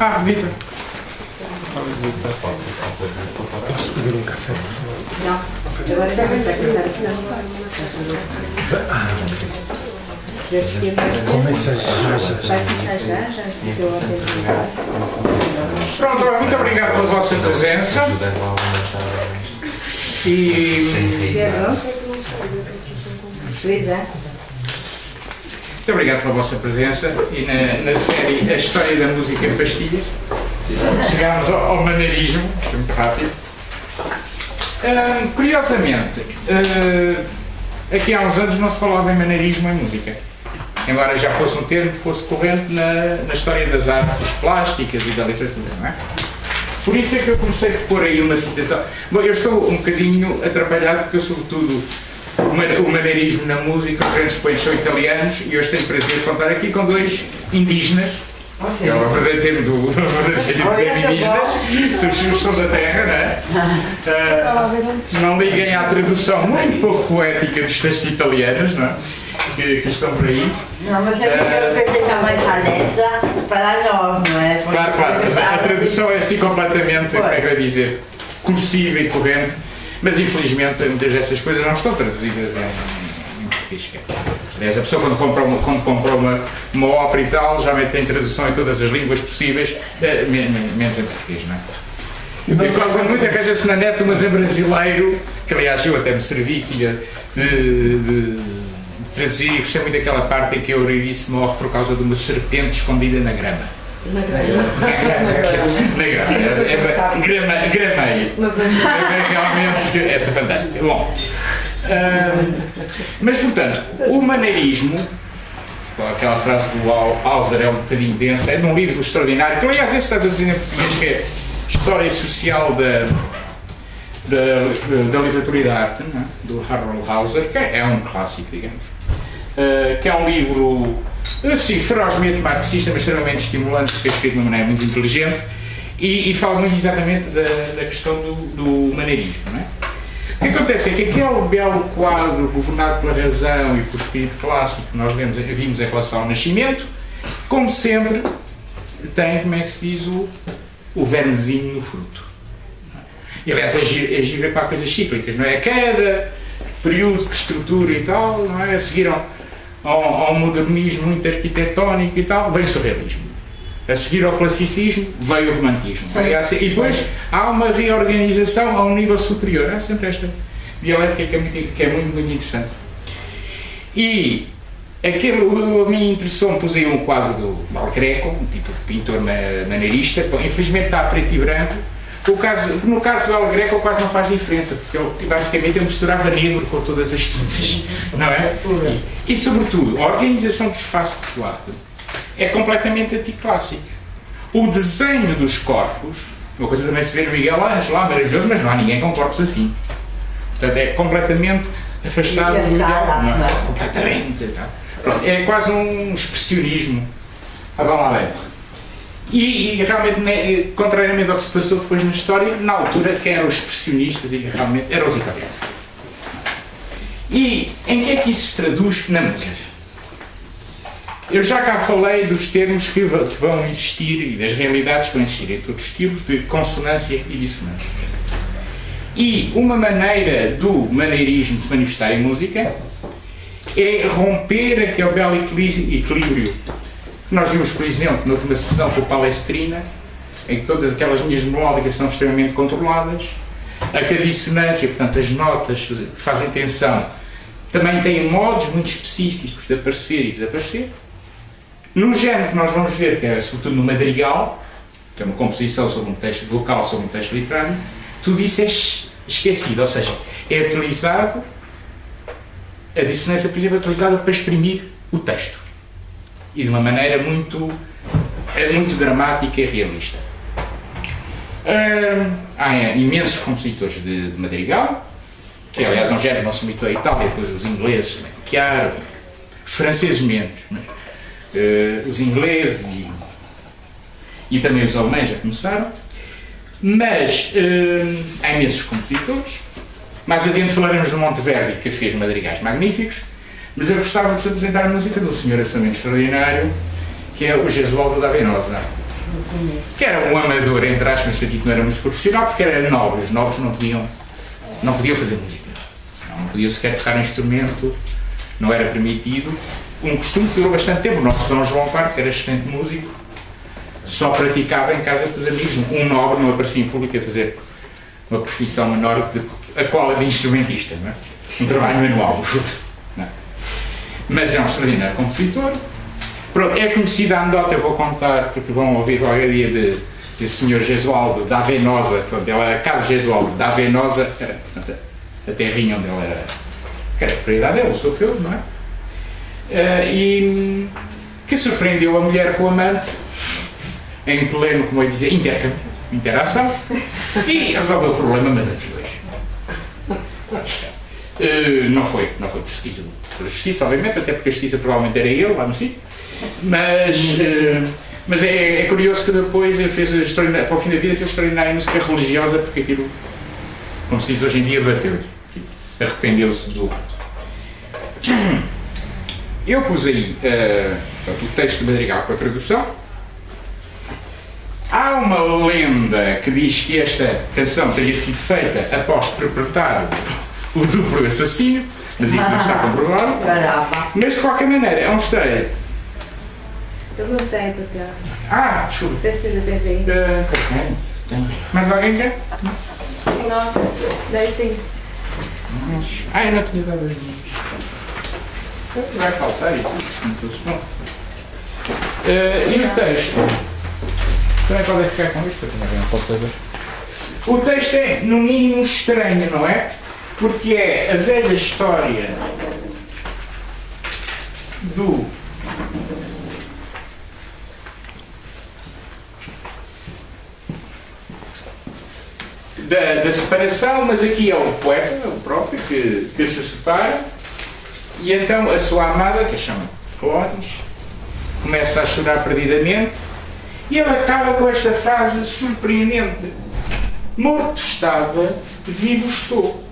Ah, Vitor. Posso pedir um café? Não, agora já vai começar a sessão. Começa já. Vai começar já ficou a terminar. Pronto, muito obrigado pela vossa presença. E Luísa? muito obrigado pela vossa presença. E na série A História da Música em Pastilhas, chegámos ao maneirismo, isto é muito rápido. Curiosamente, aqui há uns anos não se falava em maneirismo em música. Embora já fosse um termo que fosse corrente na história das artes plásticas e da literatura, não é? Por isso é que eu comecei a pôr aí uma citação. Bom, eu estou um bocadinho atrapalhado porque eu, sobretudo, o maneirismo na música, os grandes poetas são italianos e hoje tenho o prazer de contar aqui com dois indígenas. É o verdadeiro termo do verdadeiro indígenas, os são da terra, não é? Não liguem à tradução muito pouco poética dos textos italianos, não é? Que estão por aí. Não, mas é porque eu tenho mais a letra para nós, não é? Claro, mas a tradução é assim completamente, como é que eu ia dizer, cursiva e corrente, mas infelizmente muitas dessas coisas não estão traduzidas em português. Aliás, a pessoa quando compra uma ópera e tal, já tem tradução em todas as línguas possíveis, menos em português, não é? E quando muito arranja-se na net umas em brasileiro, que aliás eu até me servi de traduzir e gostei muito daquela parte em que a Euridice morre por causa de uma serpente escondida na grama. Na grama. Grameio. Realmente, essa é fantástica. Bom, mas portanto, o maneirismo, aquela frase do Hauser é um bocadinho densa, é de um livro extraordinário, que aliás esse está traduzido em português, que é História Social da Literatura e da Arte, não é? Do Harold Hauser, que é um clássico, digamos. Que é um livro, assim, ferozmente marxista, mas extremamente estimulante, porque é escrito de uma maneira muito inteligente e fala muito exatamente da questão do maneirismo, não é? O que acontece é que aquele belo quadro governado pela razão e pelo espírito clássico que nós vimos em relação ao nascimento, como sempre, tem, como é que se diz, o vermezinho no fruto. E aliás, é giro com coisas cíclicas, não é? A cada período de estrutura e tal, não é? A seguir ao modernismo muito arquitetónico e tal, veio o surrealismo. A seguir ao classicismo, veio o romantismo. E depois há uma reorganização a um nível superior. Há sempre esta dialética que é muito, muito interessante. E a mim interessou-me, pus aí um quadro do Val Greco, um tipo de pintor maneirista. Bom, infelizmente está a preto e branco. No caso do El Greco quase não faz diferença, porque basicamente eu misturava negro com todas as tintas, não é? E sobretudo, a organização do espaço do quadro é completamente anticlássica. O desenho dos corpos, uma coisa também se vê no Miguel Ângelo, lá maravilhoso, mas não há ninguém com corpos assim. Portanto, é completamente afastado do ideal, não é? Completamente. Pronto, é quase um expressionismo. Vamos lá dentro. E realmente, contrariamente ao que se passou depois na história, na altura, quem eram os expressionistas e realmente eram os italianos. E em que é que isso se traduz na música? Eu já cá falei dos termos que vão existir e das realidades que vão existir em todos os estilos de consonância e dissonância. E uma maneira do maneirismo se manifestar em música é romper aquele belo equilíbrio. Nós vimos, por exemplo, na última sessão com o Palestrina, em que todas aquelas linhas melódicas são extremamente controladas, a que a dissonância, portanto as notas que fazem tensão, também têm modos muito específicos de aparecer e desaparecer. No género que nós vamos ver, que é sobretudo no madrigal, que é uma composição sobre um texto vocal, sobre um texto literário, tudo isso é esquecido, ou seja, é utilizado, a dissonância, por exemplo, é utilizada para exprimir o texto. E de uma maneira muito dramática e realista. Há imensos compositores de madrigal, que aliás é um género que não se limitou à Itália, depois os ingleses também copiaram, os franceses menos, os ingleses e também os alemães já começaram, mas há imensos compositores. Mais adiante falaremos do Monteverdi, que fez madrigais magníficos, mas eu gostava de vos apresentar a música do senhor absolutamente extraordinário, que é o Gesualdo da Venosa. que era um amador, entre aspas, no sentido que não era músico profissional, porque era nobre. Os nobres não podiam fazer música. Não podiam sequer tocar instrumento, não era permitido. Um costume que durou bastante tempo. O nosso Dom João IV, que era excelente músico, só praticava em casa com os amigos. Um nobre não aparecia em público a fazer uma profissão menor a qual é de instrumentista, não é? Um trabalho manual, não é? Mas é um extraordinário compositor. Pronto, é conhecida a anedota, eu vou contar, porque vão ouvir qualquer dia de Sr. Gesualdo da Venosa. Pronto, ela era Carlos Gesualdo da Venosa, era, portanto, a terrinha onde ela era, que era a propriedade dele, o seu filho, não é? E que surpreendeu a mulher com o amante em pleno, como eu dizia, interação, e resolveu o problema matando os dois. Não foi perseguido pela justiça, obviamente, até porque a justiça provavelmente era ele lá no sítio, mas é curioso que depois ele fez, para o fim da vida, fez extraordinária música religiosa, porque aquilo, como se diz hoje em dia, bateu-lhe, arrependeu-se do ato. Eu pus aí o texto de Madrigal com a tradução. Há uma lenda que diz que esta canção teria sido feita após perpetrar o duplo assassínio, mas isso não está comprovado. Mas de qualquer maneira, é um estranho. Eu não tenho papel. Desculpa. Precisa desenho. Mais alguém quer? Não. Daí tem. Eu não tinha dado as minhas. Vai faltar e tudo. E o texto? Também podem ficar com isto, porque não falta. O texto é, no mínimo, estranho, não é? Porque é a velha história da separação, mas aqui é o poeta, o próprio, que se separa, e então a sua amada, que a chama Clóvis, começa a chorar perdidamente, e ele acaba com esta frase surpreendente: morto estava, vivo estou.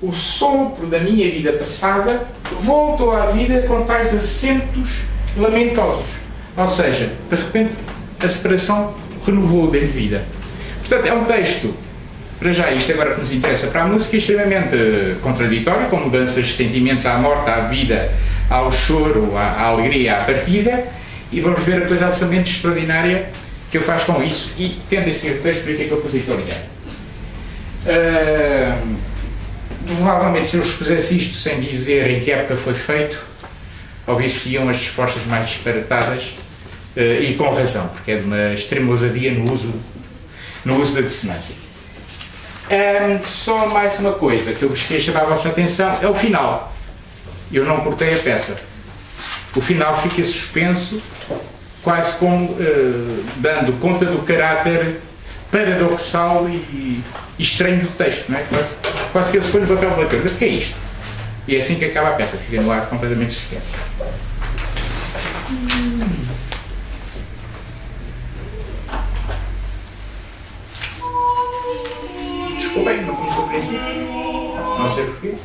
O sopro da minha vida passada voltou à vida com tais acentos lamentosos. Ou seja, de repente a separação renovou dentro de vida. Portanto, é um texto, para já, isto agora que nos interessa para a música, extremamente contraditório, com mudanças de sentimentos à morte, à vida, ao choro, à alegria, à partida, e vamos ver a coisa absolutamente extraordinária que ele faz com isso, e tendo esse texto, por isso é que eu pus italiano. Provavelmente, se eu expusesse isto sem dizer em que época foi feito, ouvir-se-iam as respostas mais disparatadas, e com razão, porque é de uma extrema ousadia no uso da dissonância. Só mais uma coisa que eu queria chamar a vossa atenção, é o final. Eu não cortei a peça. O final fica suspenso, quase como dando conta do caráter paradoxal e estranho do texto, não é? Quase que ele se põe no papel do leitor. Mas o que é isto? E é assim que acaba a peça, fica no ar completamente suspenso. Desculpem, não começou o princípio. Não sei porquê.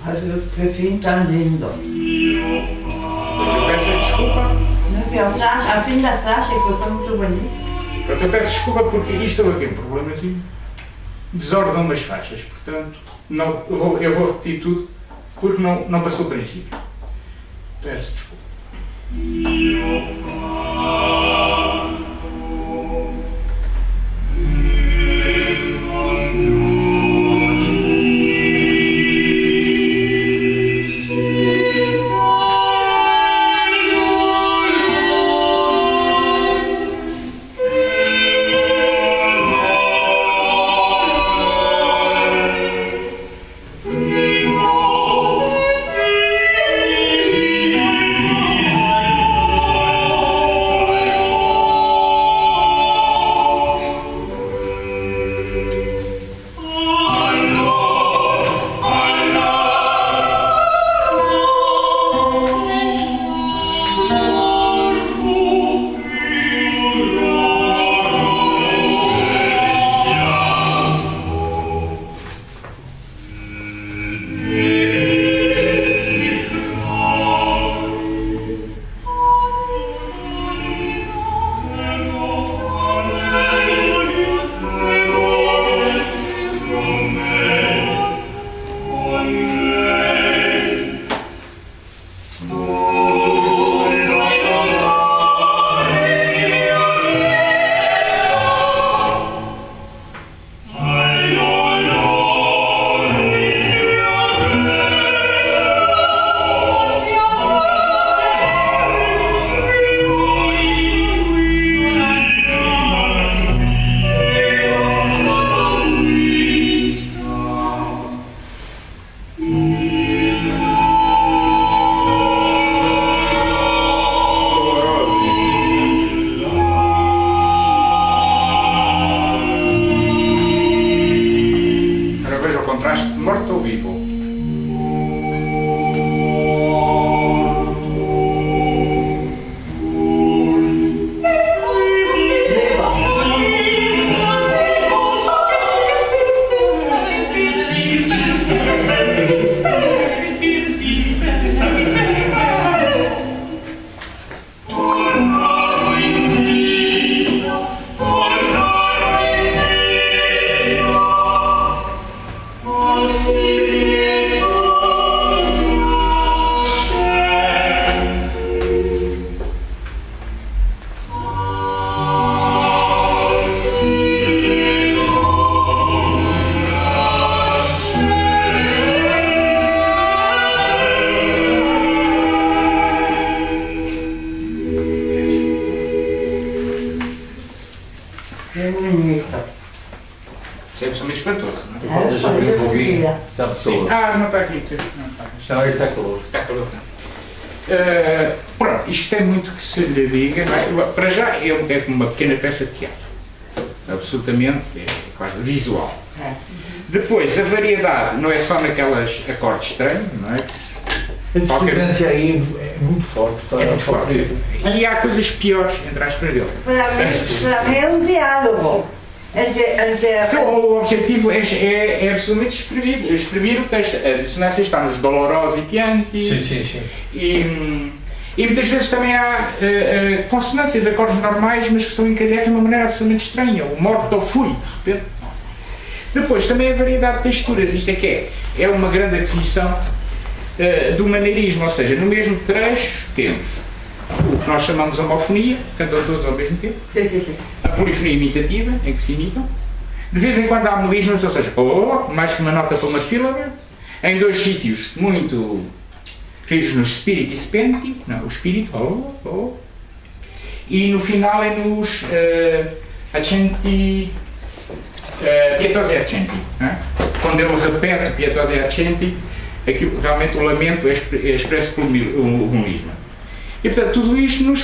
Also wir finden dann lindo. Eu peço desculpa. A fim da faixa que está muito bonito. Eu peço desculpa porque isto aqui é um problema assim. Desordem umas faixas, portanto, não, eu vou repetir tudo porque não passou o princípio. Peço desculpa. Morto ou vivo? É bonito. Isso é absolutamente espantoso, não é? Quando já vi um pouquinho, está Sim. pessoa. Ah, não está aqui. Não está. Não, ele está calor. Está calor. Pronto, isto tem muito que se lhe diga. Não é? Para já é como uma pequena peça de teatro. Absolutamente, é quase visual. É. Depois, a variedade não é só naquelas acordes estranhos, não é? A distância aí é muito forte. É muito forte. E há coisas piores, entre aspas, dele. Para mim é um diálogo. Então, o objetivo é absolutamente exprimir o texto. A dissonância está nos dolorosi pianti. Sim. E muitas vezes também há consonâncias, acordes normais, mas que são encadeados de uma maneira absolutamente estranha. O morto ou fui, de repente. Depois, também a variedade de texturas. Isto é que é uma grande aquisição do maneirismo, ou seja, no mesmo trecho temos o que nós chamamos de homofonia, cantam todos ao mesmo tempo, a polifonia imitativa, em que se imitam, de vez em quando há melismas, ou seja, mais que uma nota para uma sílaba, em dois sítios muito queridos nos spiriti spenti, não, o espírito, e no final é nos accenti, pietosi accenti, quando ele repete pietosi accenti, aquilo, realmente o lamento é expresso pelo melisma. E portanto tudo isto nos